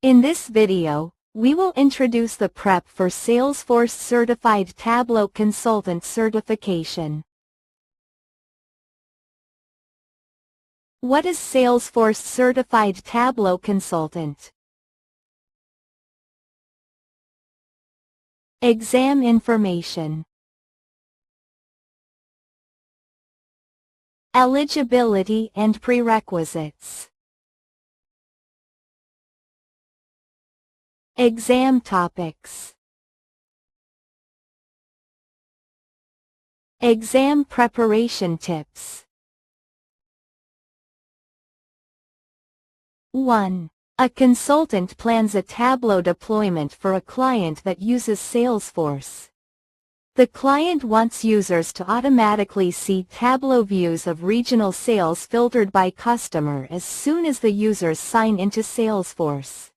In this video, we will introduce the prep for Salesforce Certified Tableau Consultant certification. What is Salesforce Certified Tableau Consultant? Exam information. Eligibility and prerequisites. Exam topics. Exam preparation tips. 1. A consultant plans a Tableau deployment for a client that uses Salesforce. The client wants users to automatically see Tableau views of regional sales filtered by customer as soon as the users sign into Salesforce.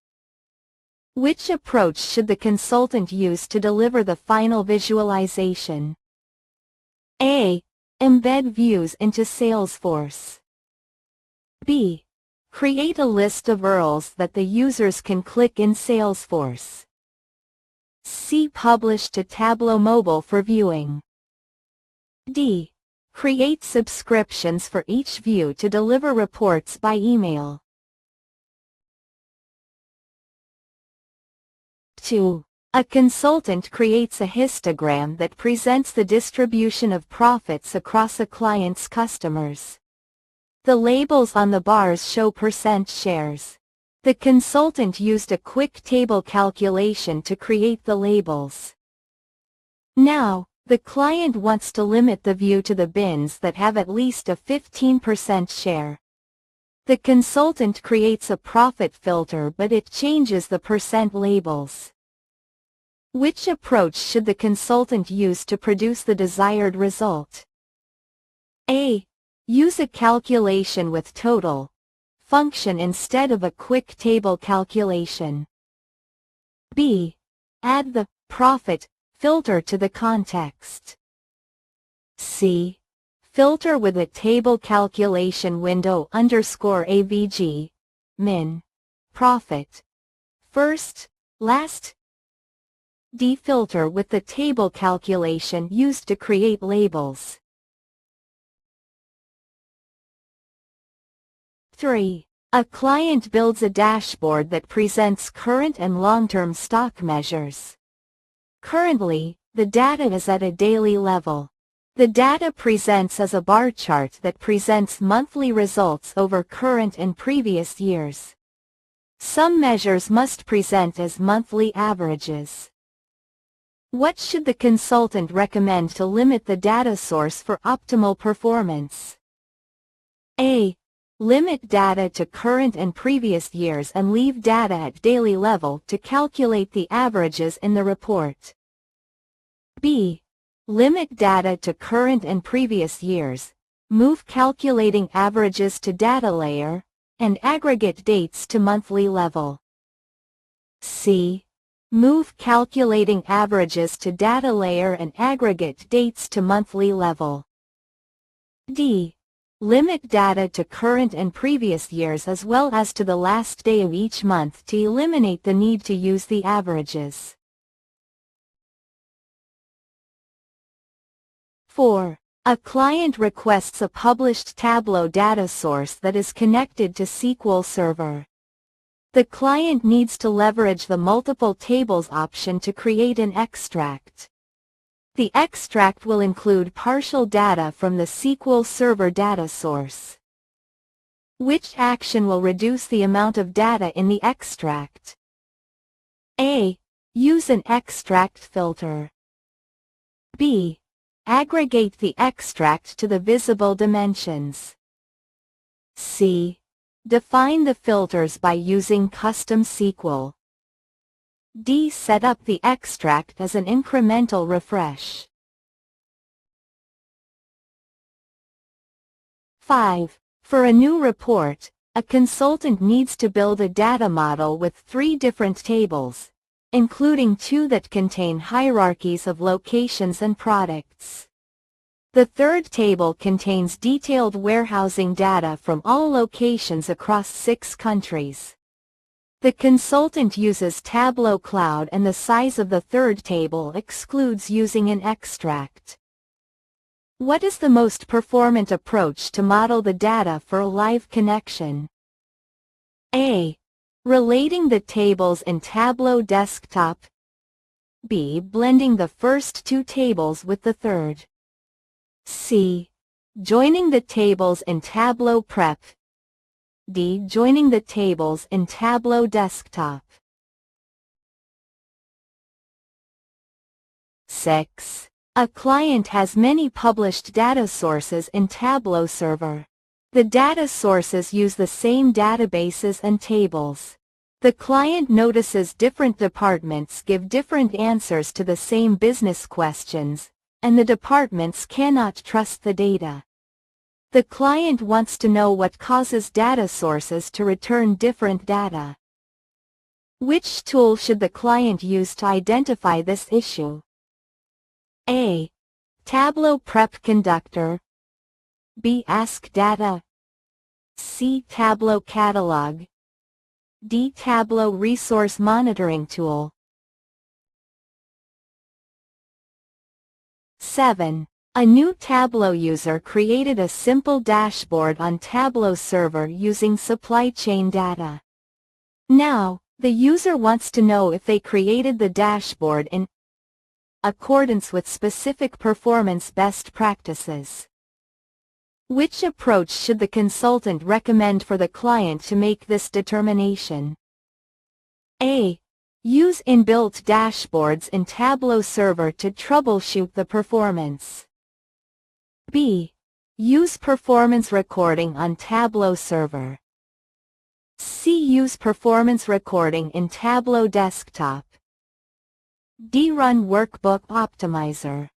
Which approach should the consultant use to deliver the final visualization? A. Embed views into Salesforce. B. Create a list of URLs that the users can click in Salesforce. C. Publish to Tableau Mobile for viewing. D. Create subscriptions for each view to deliver reports by email. 2. A consultant creates a histogram that presents the distribution of profits across a client's customers. The labels on the bars show percent shares. The consultant used a quick table calculation to create the labels. Now, the client wants to limit the view to the bins that have at least a 15% share. The consultant creates a profit filter, but it changes the percent labels. Which approach should the consultant use to produce the desired result? A. Use a calculation with total function instead of a quick table calculation. B. Add the profit filter to the context. C. Filter with a table calculation window _AVG, min, profit, first, last. D. Filter with the table calculation used to create labels. 3. A client builds a dashboard that presents current and long-term stock measures. Currently, the data is at a daily level. The data presents as a bar chart that presents monthly results over current and previous years. Some measures must present as monthly averages. What should the consultant recommend to limit the data source for optimal performance? A. Limit data to current and previous years and leave data at daily level to calculate the averages in the report. B. Limit data to current and previous years, move calculating averages to data layer, and aggregate dates to monthly level. C. Move calculating averages to data layer and aggregate dates to monthly level. D. Limit data to current and previous years as well as to the last day of each month to eliminate the need to use the averages. 4. A client requests a published Tableau data source that is connected to SQL Server. The client needs to leverage the multiple tables option to create an extract. The extract will include partial data from the SQL Server data source. Which action will reduce the amount of data in the extract? A. Use an extract filter. B. Aggregate the extract to the visible dimensions. C. Define the filters by using custom SQL. D. Set up the extract as an incremental refresh. 5. For a new report, a consultant needs to build a data model with 3 different tables, including 2 that contain hierarchies of locations and products. The third table contains detailed warehousing data from all locations across 6 countries. The consultant uses Tableau Cloud and the size of the third table excludes using an extract. What is the most performant approach to model the data for a live connection? A. Relating the tables in Tableau Desktop. B. Blending the first two tables with the third. C. Joining the tables in Tableau Prep. D. Joining the tables in Tableau Desktop. 6. A client has many published data sources in Tableau Server. The data sources use the same databases and tables. The client notices different departments give different answers to the same business questions, and the departments cannot trust the data. The client wants to know what causes data sources to return different data. Which tool should the client use to identify this issue? A. Tableau Prep Conductor. B. Ask Data. C. Tableau Catalog. D. Tableau Resource Monitoring Tool. 7. A new Tableau user created a simple dashboard on Tableau Server using supply chain data. Now, the user wants to know if they created the dashboard in accordance with specific performance best practices. Which approach should the consultant recommend for the client to make this determination? A. Use inbuilt dashboards in Tableau Server to troubleshoot the performance. B. Use performance recording on Tableau Server. C. Use performance recording in Tableau Desktop. D. Run Workbook Optimizer.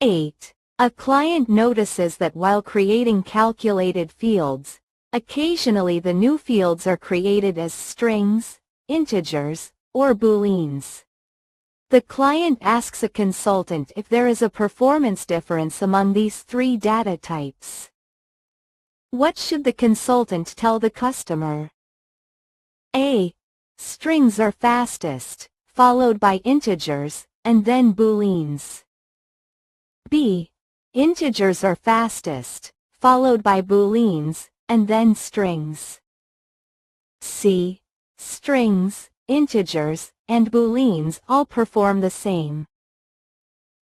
8. A client notices that while creating calculated fields, occasionally the new fields are created as strings, integers, or booleans. The client asks a consultant if there is a performance difference among these three data types. What should the consultant tell the customer? A. Strings are fastest, followed by integers, and then booleans. B. Integers are fastest, followed by booleans, and then strings. C. Strings, integers, and booleans all perform the same.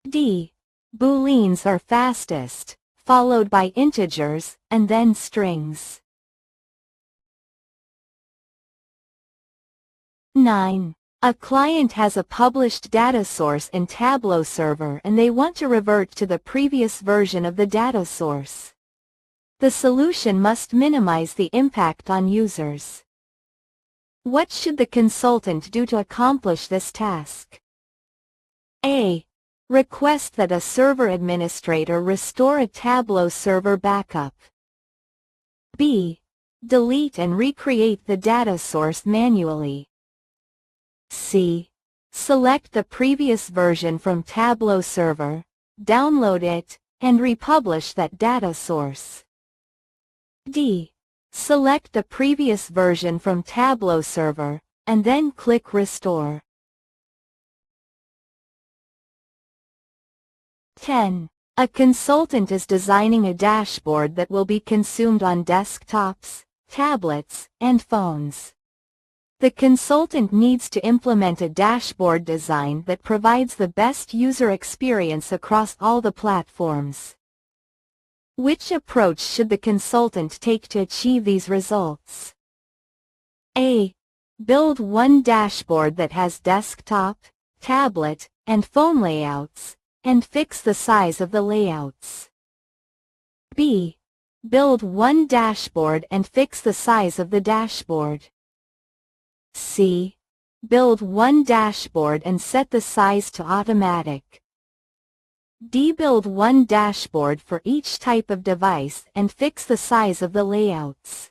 D. Booleans are fastest, followed by integers, and then strings. 9. A client has a published data source in Tableau Server and they want to revert to the previous version of the data source. The solution must minimize the impact on users. What should the consultant do to accomplish this task? A. Request that a server administrator restore a Tableau Server backup. B. Delete and recreate the data source manually. C. Select the previous version from Tableau Server, download it, and republish that data source. D. Select the previous version from Tableau Server, and then click Restore. 10. A consultant is designing a dashboard that will be consumed on desktops, tablets, and phones. The consultant needs to implement a dashboard design that provides the best user experience across all the platforms. Which approach should the consultant take to achieve these results? A. Build one dashboard that has desktop, tablet, and phone layouts, and fix the size of the layouts. B. Build one dashboard and fix the size of the dashboard. C. Build one dashboard and set the size to automatic. D. Build one dashboard for each type of device and fix the size of the layouts.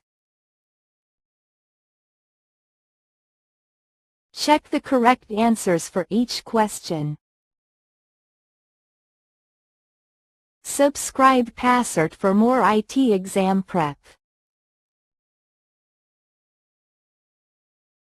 Check the correct answers for each question. Subscribe Passert for more IT exam prep.